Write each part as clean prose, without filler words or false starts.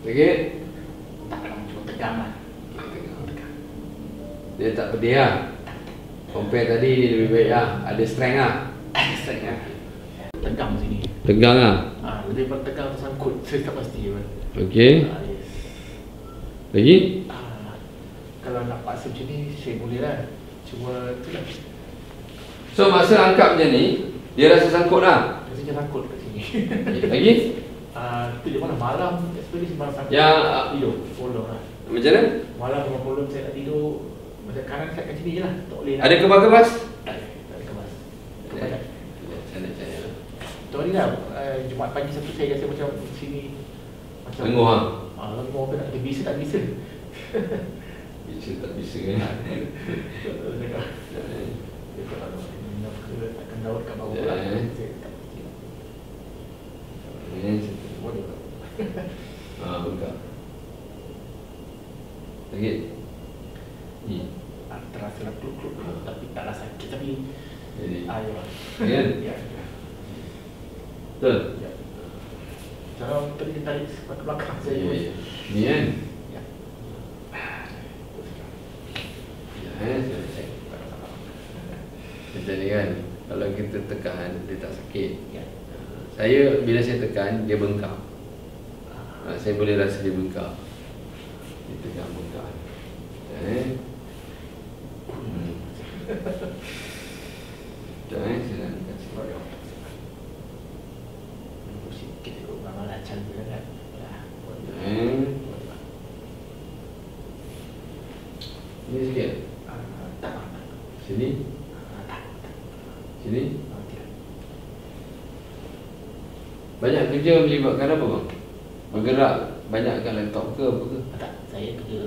Sakit? Tak kalau cuma tegang lah. Tegang. Dia tak pedih lah. Compare tadi dia lebih baik lah. Ada strength lah. Strength lah. Tegang sini. Tegang lah. Lebih pada tegang tersangkut. Saya tak pasti. Okey. Yes. Lagi? Kalau nak paksa macam ni, saya boleh lah. Cuma tu lah. So masa angkat macam ni, dia rasa sangkut lah. Rasanya sangkut kat sini. Lagi? Itu je mana malam, especially malam sangkut. Yang tidur, polong lah. macam mana? Malam dengan polong saya nak tidur, macam kanan kat sini je lah. Tak boleh lah. Ada kebas-kebas? Tak ada kebas. Macam Kebas. Tu hari lah, Jumaat pagi satu saya rasa macam sini. Macam Lenguh lah? Lenguh apa nak, bisa tak bisa. Bisa tak bisa kan? Takkan daun kat bawah lah. Bengkak. Sakit? Ni? Terasa lah kluk-kluk tapi taklah sakit tapi Jadi? Ya. Ya? Betul? Ya. Cara tadi dia tarik ke belakang saya. Ya. Ni kan? Ya. Macam ni kan, kalau kita tekan, dia tak sakit. Ya. Saya, bila saya tekan, dia bengkak. Saya boleh rasa dia bengkak. Dia tekan bengkak. Jangan saya nak kasih bayar. Sikit tu memang lancar je kan. Ini sikit. Tak. Sini. Tak. Sini. Tidak. Banyak kerja melibatkan apa bang? Bergerak banyak kat laptop ke apa ke? Tak. Saya kerja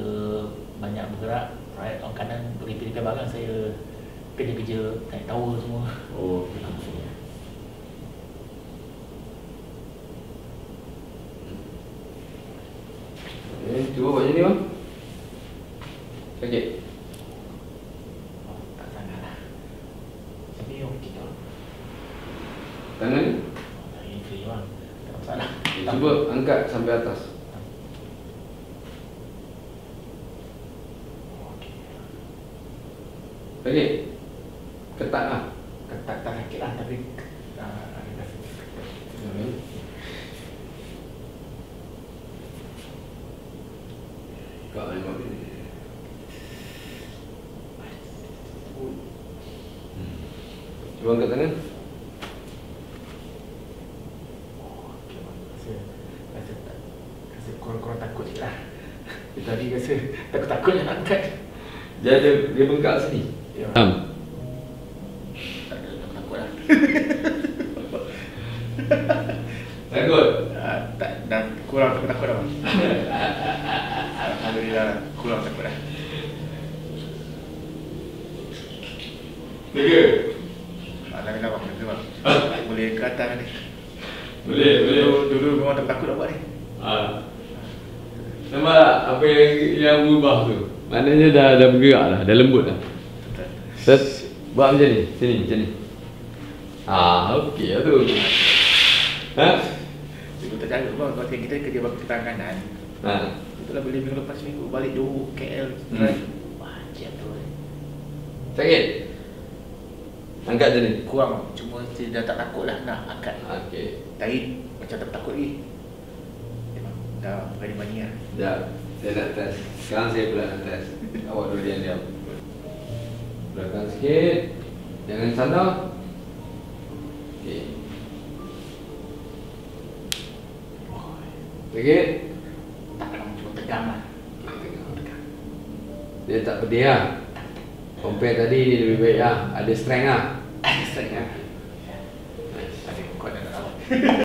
banyak bergerak. Right on kanan pergi belakang saya kerja naik tower semua. Oh. Cuba buat macam ni bang. Sakit? Tak sangat lah. Sini okey tau. Tangan ni? Ini free bang. Tak masalah. Cuba angkat sampai atas. Okey. Sakit? Ketat lah. Tak sakit lah tapi ada Kak memang ni. Cuba angkat tangan. Rasa kurang takut sikit lah. Tadi rasa takut nak angkat. Dia bengkak sini. Ya. Takut lah. Takut? Tak, dah kurang takut dah bang. Alhamdulillah, kurang takut dah. Lega? Alhamdulillah bang, lega bang. Boleh ke atas ni. Boleh. Dulu memang takut nak buat ni. Nampak tak apa yang berubah tu? Maknanya dah bergerak dah, dah lembut dah. Buat macam ni, sini, macam ni. Okey lah tu. Dulu tak jaga bang, kalau kita kerja bagi tangan kanan. Itulah boleh minggu lepas minggu balik Johor, KL, drive. Macam tu. Sakit? Angkat je ni. Kurang, cuma saya dah tak takut lah nak angkat. Okey. Tadi macam tak takut lagi. Memang dah berani-berani lah. Sekejap, saya nak test. Sekarang saya pula nak test. Awak dulu diam. Belakang sikit. Jangan sandar. Okey. Sakit? Tak kalau cuma tegang lah. Tegang. Dia tak pedih lah. Compare tadi dia lebih baik lah. Ada strength lah. Strength lah. Asyik kuat nak awak.